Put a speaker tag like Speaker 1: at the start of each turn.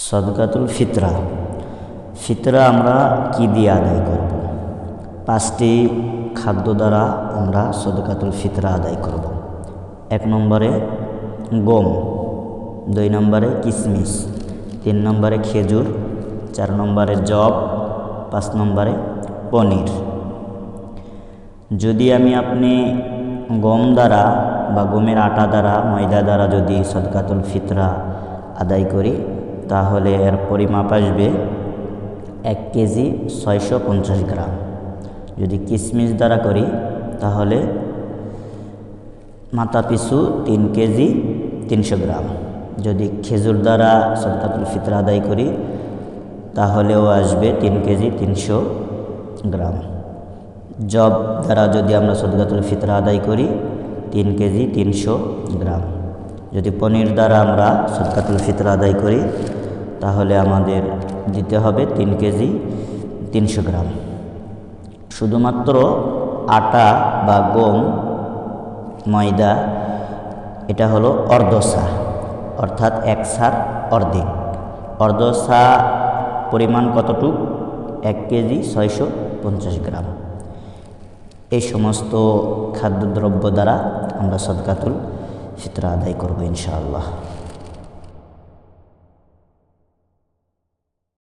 Speaker 1: সদকাতুল ফিতরা। ফিতরা আমরা কি দিয়ে আদায় করব? 5টি খাদ্য দ্বারা আমরা সদকাতুল ফিতরা আদায় করব। 1 নম্বরে গম, 2 নম্বরে কিশমিশ, 3 নম্বরে খেজুর, 4 নম্বরে জব, 5 নম্বরে পনির। যদি আপনি গম দ্বারা বা গমের আটা দ্বারা, ময়দা দ্বারা যদি সদকাতুল ফিতরা আদায় করি তাহলে এর পরিমাপ আসবে 1 কেজি 650 গ্রাম। যদি কিশমিশ দ্বারা করি তাহলে মাথা পিছু 3 কেজি 300 গ্রাম। যদি খেজুর দ্বারা সদকাতুল ফিতরা আদায় করি তাহলেও আসবে 3 কেজি 300 গ্রাম। জব দ্বারা যদি আমরা সদকাতুল ফিতরা আদায় করি 3 কেজি 300 গ্রাম। যদি পনির দ্বারা আমরা সদকাতুল ফিতরা আদায় করি তাহলে আমাদের দিতে হবে 3 কেজি 300 গ্রাম। শুধুমাত্র আটা বা গম, ময়দা এটা হলো অর্ধসা, অর্থাৎ 1 সার অর্ধেক। অর্ধসা পরিমাণ কতটুক? 1 কেজি 650 গ্রাম। এই সমস্ত খাদ্যদ্রব্য দ্বারা আমরা সদকাতুল ফিতরা আদায় করব ইনশাআল্লাহ।